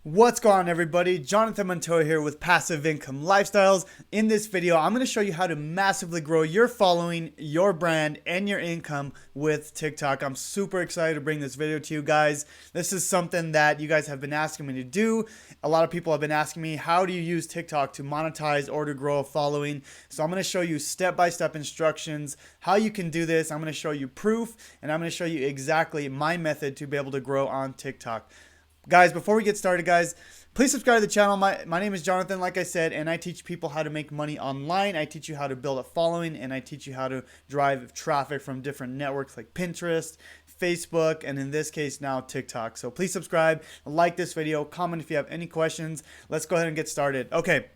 What's going on, everybody? Jonathan Montoya here with Passive Income Lifestyles. In this video, I'm going to show you how to massively grow your following, your brand, and your income with TikTok. I'm super excited to bring this video to you guys. This is something that you guys have been asking me to do. A lot of people have been asking me, how do you use TikTok to monetize or to grow a following? So I'm going to show you step-by-step instructions, how you can do this. I'm going to show you proof, and I'm going to show you exactly my method to be able to grow on TikTok. Guys, before we get started, guys, please subscribe to the channel. My name is Jonathan, like I said, and I teach people how to make money online. I teach you how to build a following, and I teach you how to drive traffic from different networks like Pinterest, Facebook, and in this case now TikTok. So please subscribe, like this video, comment if you have any questions. Let's go ahead and get started. Okay.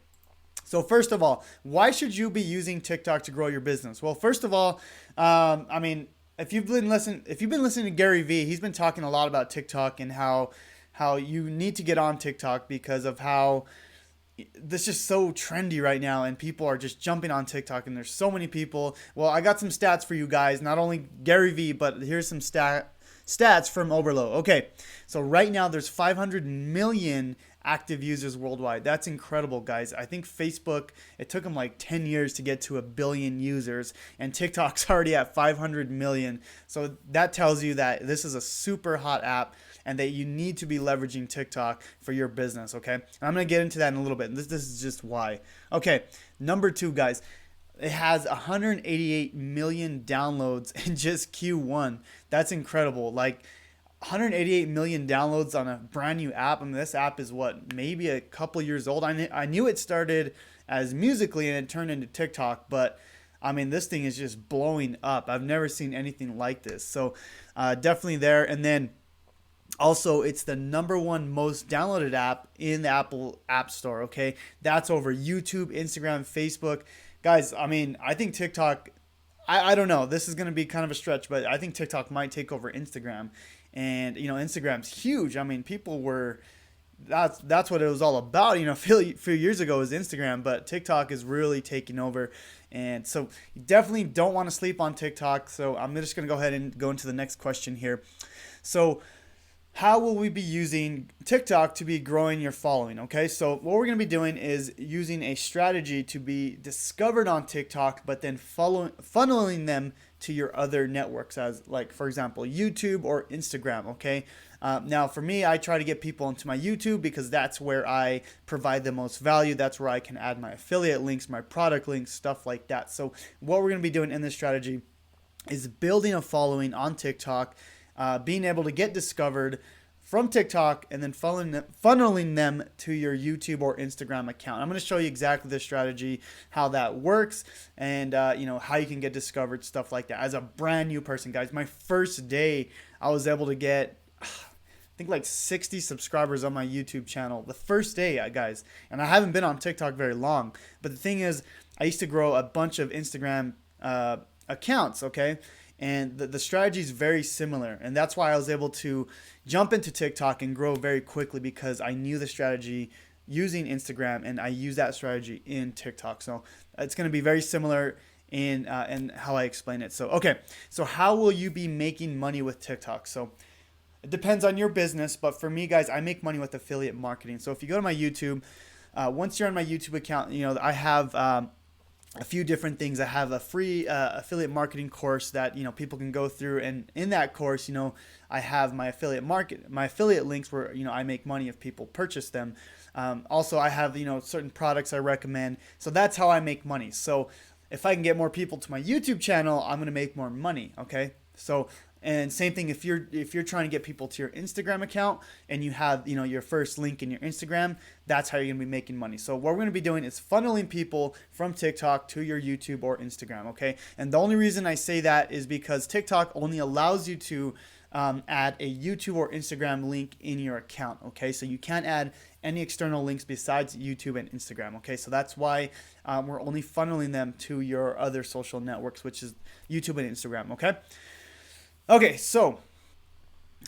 So first of all, why should you be using TikTok to grow your business? Well, first of all, if you've been listening to Gary Vee, he's been talking a lot about TikTok and how you need to get on TikTok because of how this is so trendy right now and people are just jumping on TikTok and there's so many people. Well, I got some stats for you guys, not only Gary Vee, but here's some stats from Oberlo. Okay, so right now there's 500 million active users worldwide. That's incredible, guys. I think Facebook, it took them like 10 years to get to 1 billion users, and TikTok's already at 500 million. So that tells you that this is a super hot app and that you need to be leveraging TikTok for your business, okay? And I'm going to get into that in a little bit. This is just why. Okay, number 2, guys. It has 188 million downloads in just Q1. That's incredible. Like 188 million downloads on a brand new app. I mean, this app is what, maybe a couple years old. I knew it started as Musical.ly and it turned into TikTok, but I mean, this thing is just blowing up. I've never seen anything like this. So definitely there. And then also, it's the #1 most downloaded app in the Apple App Store, okay? That's over YouTube, Instagram, Facebook. Guys, I mean, I think TikTok, I don't know. This is going to be kind of a stretch, but I think TikTok might take over Instagram. And, you know, Instagram's huge. I mean, people were, that's what it was all about. You know, a few years ago was Instagram, but TikTok is really taking over. And so you definitely don't want to sleep on TikTok. So I'm just going to go ahead and go into the next question here. So how will we be using TikTok to be growing your following? Okay, so what we're going to be doing is using a strategy to be discovered on TikTok, but then funneling them to your other networks, as like, for example, YouTube or Instagram, okay? Now, for me, I try to get people into my YouTube because that's where I provide the most value. That's where I can add my affiliate links, my product links, stuff like that. So what we're going to be doing in this strategy is building a following on TikTok, being able to get discovered from TikTok and then funneling them to your YouTube or Instagram account. I'm going to show you exactly the strategy, how that works, and you know, how you can get discovered, stuff like that. As a brand new person, guys, my first day, I was able to get, I think, like 60 subscribers on my YouTube channel the first day, guys. And I haven't been on TikTok very long. But the thing is, I used to grow a bunch of Instagram accounts, okay? And the strategy is very similar. And that's why I was able to jump into TikTok and grow very quickly, because I knew the strategy using Instagram and I use that strategy in TikTok. So it's going to be very similar in how I explain it. So, okay. So how will you be making money with TikTok? So it depends on your business. But for me, guys, I make money with affiliate marketing. So if you go to my YouTube, once you're on my YouTube account, you know, I have a few different things. I have a free affiliate marketing course that, you know, people can go through, and in that course, you know, I have my affiliate links where, you know, I make money if people purchase them. Also, I have, you know, certain products I recommend. So that's how I make money. So if I can get more people to my YouTube channel, I'm going to make more money. Okay, so. And same thing if you're trying to get people to your Instagram account and you have, you know, your first link in your Instagram, that's how you're going to be making money. So what we're going to be doing is funneling people from TikTok to your YouTube or Instagram, okay? And the only reason I say that is because TikTok only allows you to add a YouTube or Instagram link in your account, okay? So you can't add any external links besides YouTube and Instagram, okay? So that's why we're only funneling them to your other social networks, which is YouTube and Instagram, okay? Okay, so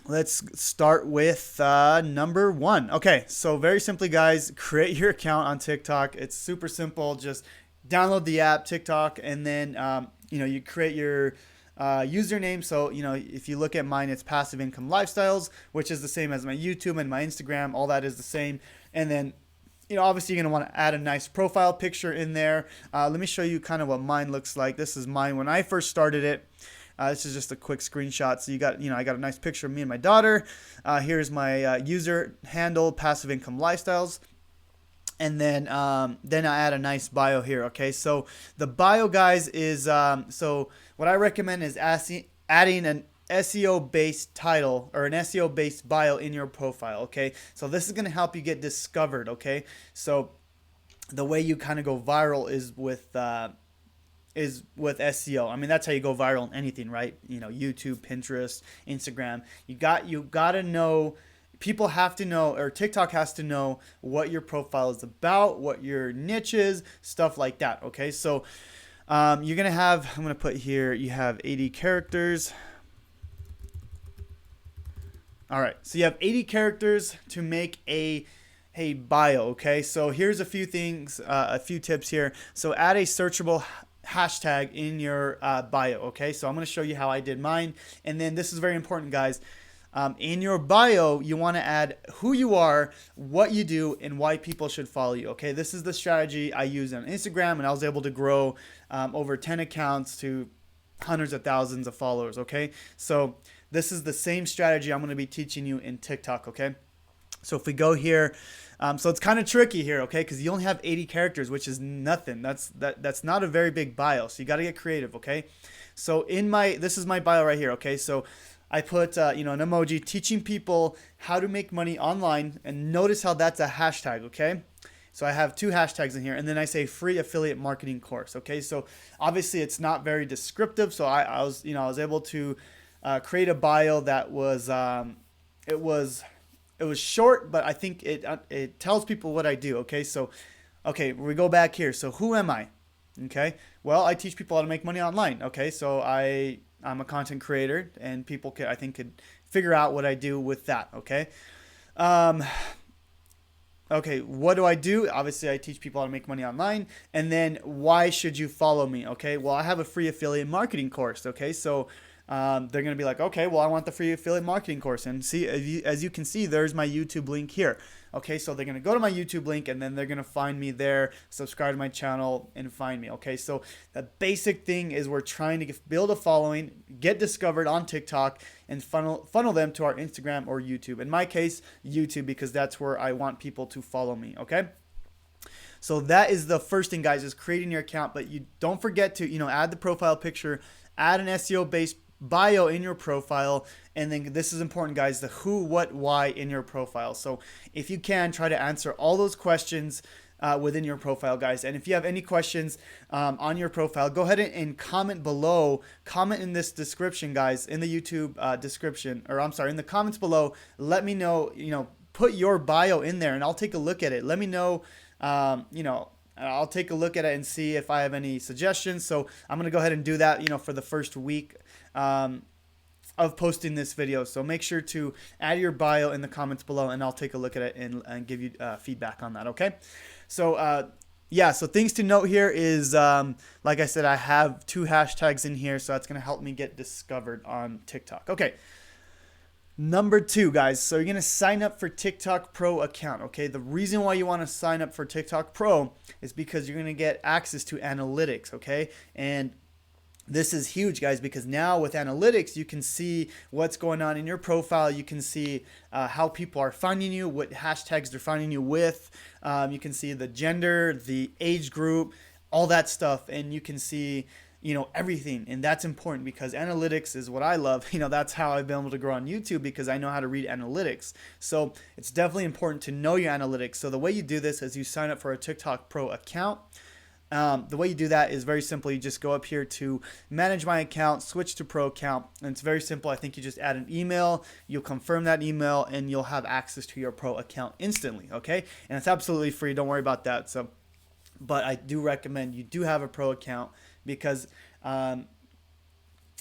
let's start with number 1. Okay, so very simply, guys, create your account on TikTok. It's super simple. Just download the app, TikTok, and then you know, you create your username. So, if you look at mine, it's Passive Income Lifestyles, which is the same as my YouTube and my Instagram. All that is the same. And then, obviously you're going to want to add a nice profile picture in there. Let me show you kind of what mine looks like. This is mine when I first started it. This is just a quick screenshot. So I got a nice picture of me and my daughter. Here's my user handle, Passive Income Lifestyles. And then I add a nice bio here. Okay, so the bio, guys, is so what I recommend is adding an SEO based title or an SEO based bio in your profile. Okay, so this is going to help you get discovered. Okay, so the way you kind of go viral is with SEO. I mean, that's how you go viral in anything, right? YouTube, Pinterest, Instagram. You got to know. People have to know, or TikTok has to know what your profile is about, what your niche is, stuff like that. Okay, so you're gonna have. I'm gonna put here. You have 80 characters. All right, so you have 80 characters to make a bio. Okay, so here's a few things, a few tips here. So add a searchable hashtag in your bio. Okay, so I'm gonna show you how I did mine, and then this is very important, guys. In your bio, you want to add who you are, what you do, and why people should follow you. Okay, this is the strategy I use on Instagram, and I was able to grow over 10 accounts to hundreds of thousands of followers. Okay, so this is the same strategy I'm going to be teaching you in TikTok. Okay, so if we go here, so it's kind of tricky here, okay, because you only have 80 characters, which is nothing. That's not a very big bio, so you got to get creative. Okay, so this is my bio right here. Okay, so I put an emoji teaching people how to make money online, and notice how that's a hashtag. Okay, so I have 2 hashtags in here, and then I say free affiliate marketing course. Okay, so obviously it's not very descriptive, so I was able to create a bio that was it was short, but I think it tells people what I do. Okay, so we go back here. So who am I? Okay, well, I teach people how to make money online. Okay, so I'm a content creator, and people could figure out what I do with that. Okay. Okay, what do I do? Obviously, I teach people how to make money online. And then why should you follow me? Okay, well, I have a free affiliate marketing course. Okay, so they're going to be like, okay, well, I want the free affiliate marketing course. And see, as you can see, there's my YouTube link here. Okay, so they're going to go to my YouTube link, and then they're going to find me there, subscribe to my channel, and find me. Okay, so the basic thing is we're trying to build a following, get discovered on TikTok, and funnel them to our Instagram or YouTube. In my case, YouTube, because that's where I want people to follow me. Okay, so that is the first thing, guys, is creating your account. But you don't forget to add the profile picture, add an SEO based bio in your profile, and then this is important, guys, the who, what, why in your profile. So if you can, try to answer all those questions within your profile, guys. And if you have any questions on your profile, go ahead and comment below. Comment in this description, guys, in the YouTube description, or I'm sorry, in the comments below. Let me know, put your bio in there, and I'll take a look at it. Let me know, I'll take a look at it and see if I have any suggestions. So I'm going to go ahead and do that, for the first week of posting this video. So make sure to add your bio in the comments below, and I'll take a look at it and give you feedback on that. Okay. So, yeah, so things to note here is, like I said, I have 2 hashtags in here, so that's going to help me get discovered on TikTok. Okay. Number 2, guys, so you're going to sign up for TikTok Pro account. Okay, the reason why you want to sign up for TikTok Pro is because you're going to get access to analytics. Okay, and this is huge, guys, because now with analytics, you can see what's going on in your profile. You can see how people are finding you, what hashtags they're finding you with. You can see the gender, the age group, all that stuff, and you can see everything. And that's important because analytics is what I love. That's how I've been able to grow on YouTube, because I know how to read analytics. So it's definitely important to know your analytics. So the way you do this is you sign up for a TikTok Pro account. The way you do that is very simple. You just go up here to manage my account, switch to Pro account, and it's very simple. I think you just add an email, you'll confirm that email, and you'll have access to your Pro account instantly. Okay, and it's absolutely free. Don't worry about that. So, but I do recommend you do have a Pro account, because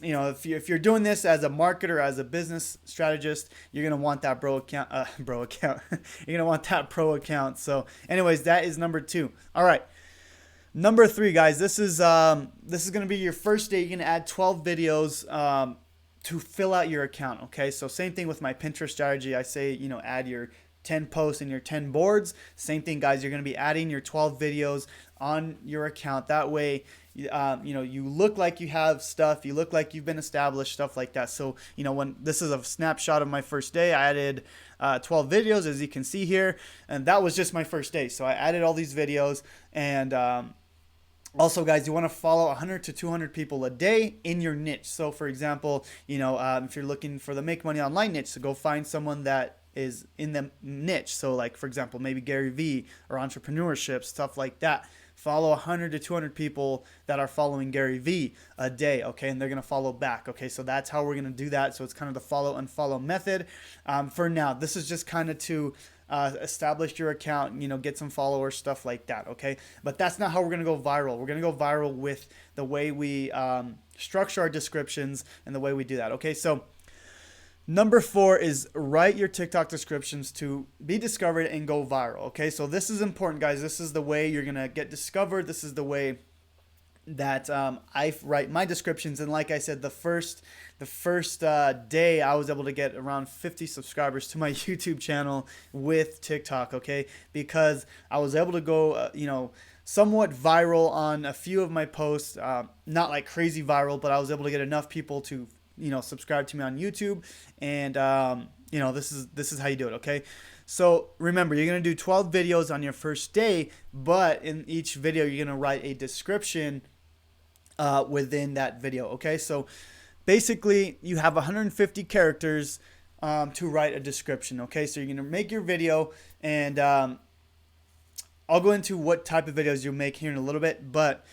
if you're doing this as a marketer, as a business strategist, you're gonna want that Pro account. You're gonna want that Pro account. So, anyways, that is number 2. All right. Number three, guys, this is gonna be your first day. You're gonna add 12 videos to fill out your account. Okay, so same thing with my Pinterest strategy. I say, add your 10 posts and your 10 boards. Same thing, guys. You're gonna be adding your 12 videos on your account. That way, you look like you have stuff. You look like you've been established, stuff like that. So, when this is a snapshot of my first day, I added 12 videos, as you can see here, and that was just my first day. So I added all these videos, and also, guys, you want to follow 100 to 200 people a day in your niche. So, for example, if you're looking for the make money online niche, so go find someone that is in the niche. So, like, for example, maybe Gary Vee or entrepreneurship, stuff like that. Follow 100 to 200 people that are following Gary Vee a day, okay? And they're going to follow back, okay? So that's how we're going to do that. So it's kind of the follow and follow method. For now, this is just kind of to establish your account, get some followers, stuff like that, okay? But that's not how we're going to go viral. We're going to go viral with the way we structure our descriptions and the way we do that, okay? So number 4 is write your TikTok descriptions to be discovered and go viral, okay? So this is important, guys. This is the way you're going to get discovered. This is the way that I write my descriptions. And like I said, the first day I was able to get around 50 subscribers to my YouTube channel with TikTok, okay? Because I was able to go, somewhat viral on a few of my posts, not like crazy viral, but I was able to get enough people to, subscribe to me on YouTube. And, this is how you do it, okay? So remember, you're going to do 12 videos on your first day, but in each video, you're going to write a description within that video, okay? So basically, you have 150 characters to write a description, okay? So you're going to make your video, and I'll go into what type of videos you make here in a little bit, but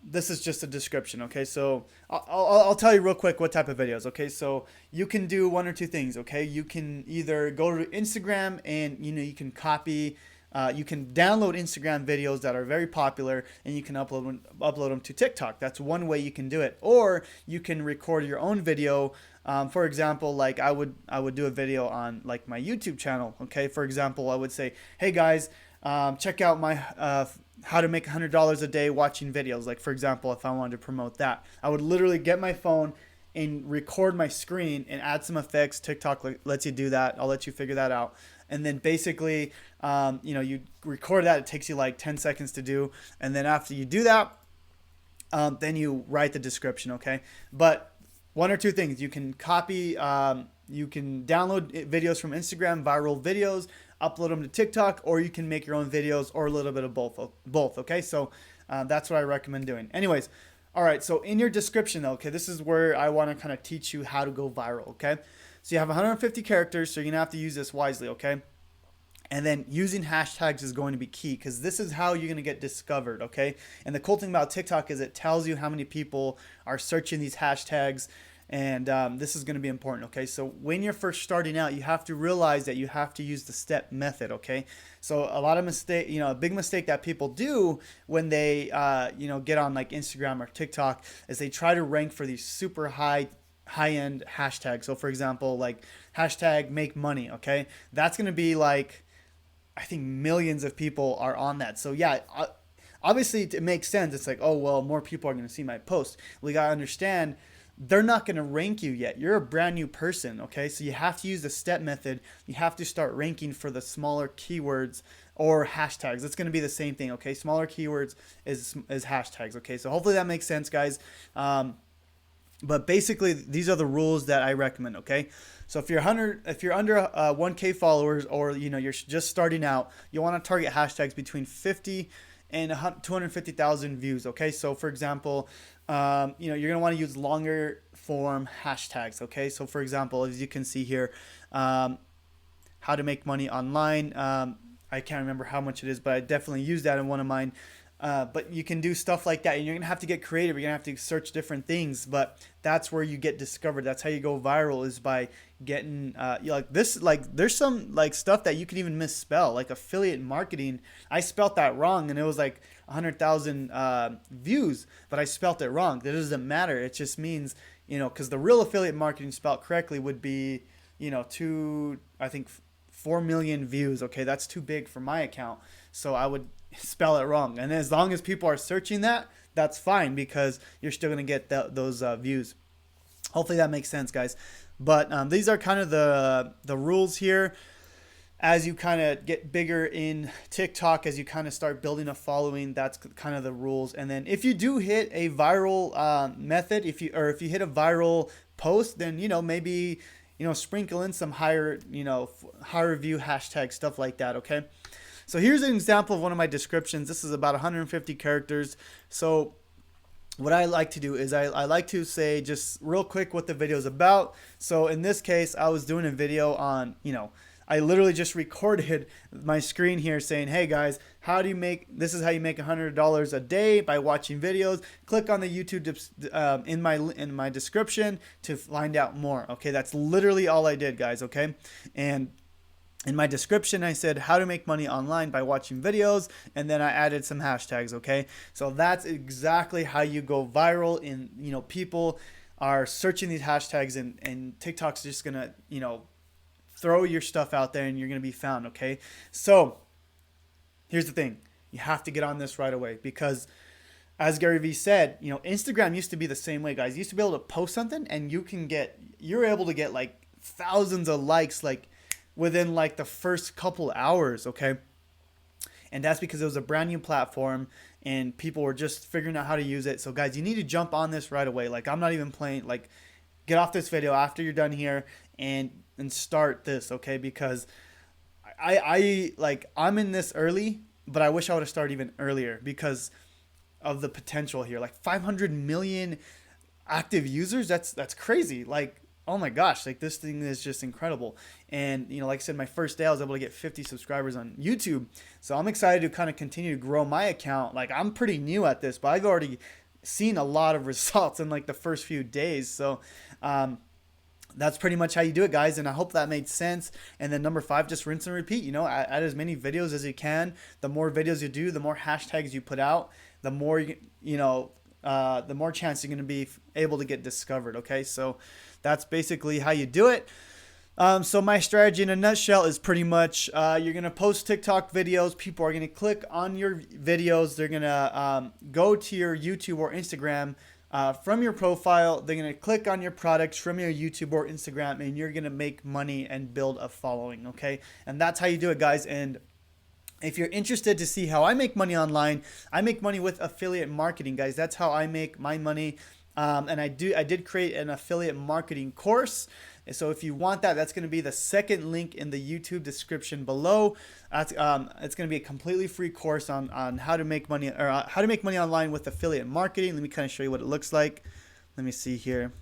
this is just a description, okay? So I'll tell you real quick what type of videos, okay? So you can do one or two things, okay? You can either go to Instagram and, you can copy, you can download Instagram videos that are very popular, and you can upload them to TikTok. That's one way you can do it. Or you can record your own video. For example, like I would do a video on like my YouTube channel, okay? For example, I would say, hey guys, check out my how to make $100 a day watching videos. Like, for example, if I wanted to promote that, I would literally get my phone and record my screen and add some effects. TikTok lets you do that. I'll let you figure that out. And then basically, you record that. It takes you like 10 seconds to do. And then after you do that, then you write the description, okay? But one or two things. You can copy, you can download videos from Instagram, viral videos, upload them to TikTok, or you can make your own videos, or a little bit of both, okay? So that's what I recommend doing. Anyways, all right, so in your description, though, okay, this is where I want to kind of teach you how to go viral, okay? So you have 150 characters, so you're going to have to use this wisely, okay? And then using hashtags is going to be key, because this is how you're going to get discovered, okay? And the cool thing about TikTok is it tells you how many people are searching these hashtags, and this is going to be important, okay? So when you're first starting out, you have to realize that you have to use the step method, okay? So a lot of a big mistake that people do when they, get on like Instagram or TikTok is they try to rank for these super high-end hashtags. So for example, like hashtag make money, okay? That's going to be like, I think millions of people are on that. So yeah, obviously it makes sense. It's like, oh, well, more people are going to see my post. We got to understand they're not going to rank you yet. You're a brand new person, okay? So you have to use the step method. You have to start ranking for the smaller keywords or hashtags. It's going to be the same thing, okay? Smaller keywords is hashtags, okay? So hopefully that makes sense, guys. But basically, these are the rules that I recommend, okay? So if you're under 1K followers, or you're just starting out, you want to target hashtags between 50 and 250,000 views, okay? So for example, you're gonna want to use longer form hashtags, okay? So for example, as you can see here, how to make money online. I can't remember how much it is, but I definitely use that in one of mine. But you can do stuff like that, and you're gonna have to get creative. You're gonna have to search different things, but that's where you get discovered. That's how you go viral, is by getting there's some like stuff that you can even misspell, like affiliate marketing. I spelt that wrong, and it was like 100,000 views, but I spelt it wrong. That doesn't matter. It just means, because the real affiliate marketing spelled correctly would be, I think 4 million views. Okay, that's too big for my account, so I would spell it wrong. And as long as people are searching that, that's fine, because you're still gonna get those views. Hopefully that makes sense, guys. But these are kind of the rules here. As you kind of get bigger in TikTok, as you kind of start building a following, that's kind of the rules. And then if you do hit a viral method, if you hit a viral post, then maybe sprinkle in some higher higher view hashtag stuff like that. Okay, so here's an example of one of my descriptions. This is about 150 characters. So what I like to do is I like to say just real quick what the video is about. So in this case, I was doing a video on, I literally just recorded my screen here saying, hey guys, this is how you make $100 a day by watching videos. Click on the YouTube in my description to find out more. Okay, that's literally all I did, guys. Okay, and in my description, I said how to make money online by watching videos, and then I added some hashtags. Okay, so that's exactly how you go viral. People are searching these hashtags, and TikTok's just gonna throw your stuff out there, and you're gonna be found. Okay, so here's the thing: you have to get on this right away, because as Gary Vee said, Instagram used to be the same way, guys. You used to be able to post something, and you're able to get like thousands of likes like within like the first couple hours. Okay, and that's because it was a brand new platform and people were just figuring out how to use it. So guys, you need to jump on this right away. Like, I'm not even playing. Like, get off this video after you're done here and start this. Okay, because I'm in this early, but I wish I would have started even earlier because of the potential here. Like 500 million active users, that's crazy. Like, oh my gosh, like this thing is just incredible. And like I said, my first day I was able to get 50 subscribers on YouTube. So I'm excited to kind of continue to grow my account. Like, I'm pretty new at this, but I've already seen a lot of results in like the first few days. So that's pretty much how you do it, guys, and I hope that made sense. And then number 5, just rinse and repeat. Add as many videos as you can. The more videos you do, the more hashtags you put out, the more the more chance you're going to be able to get discovered. Okay, so that's basically how you do it. So my strategy in a nutshell is pretty much you're going to post TikTok videos. People are going to click on your videos. They're going to go to your YouTube or Instagram from your profile. They're going to click on your products from your YouTube or Instagram, and you're going to make money and build a following. Okay, and that's how you do it, guys. And if you're interested to see how I make money online, I make money with affiliate marketing, guys. That's how I make my money. And I did create an affiliate marketing course. So if you want that, that's going to be the second link in the YouTube description below. It's going to be a completely free course on how to make money, or how to make money online with affiliate marketing. Let me kind of show you what it looks like. Let me see here.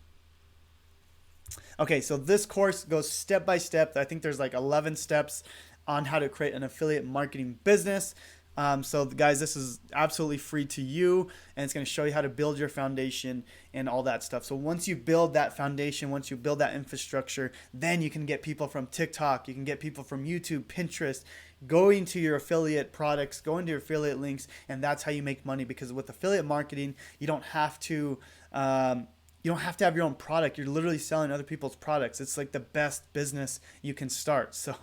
Okay, so this course goes step by step. I think there's like 11 steps on how to create an affiliate marketing business. So guys, this is absolutely free to you, and it's going to show you how to build your foundation and all that stuff. So once you build that foundation, once you build that infrastructure, then you can get people from TikTok, you can get people from YouTube, Pinterest, going to your affiliate products, going to your affiliate links, and that's how you make money. Because with affiliate marketing, you don't have to have your own product. You're literally selling other people's products. It's like the best business you can start. So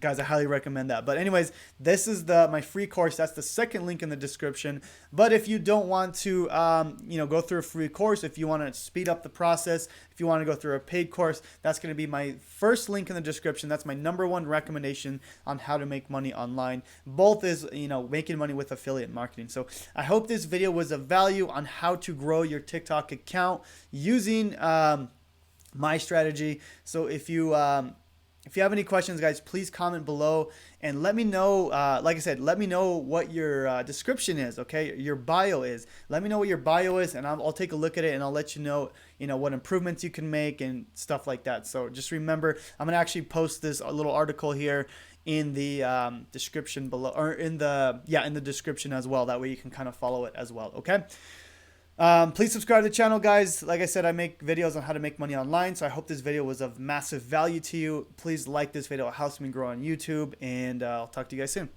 guys, I highly recommend that. But anyways, this is my free course. That's the second link in the description. But if you don't want to go through a free course, if you want to speed up the process, if you want to go through a paid course, that's going to be my first link in the description. That's my #1 recommendation on how to make money online. Both is making money with affiliate marketing. So I hope this video was of value on how to grow your TikTok account using my strategy. So if you have any questions, guys, please comment below and let me know. Like I said, let me know what your description is, okay? Your bio is. Let me know what your bio is, and I'll take a look at it, and I'll let you know, what improvements you can make and stuff like that. So just remember, I'm gonna actually post this little article here in the description below, or in the description as well. That way you can kind of follow it as well, okay? Please subscribe to the channel, guys. Like I said, I make videos on how to make money online, so I hope this video was of massive value to you. Please like this video. It helps me grow on YouTube, and I'll talk to you guys soon.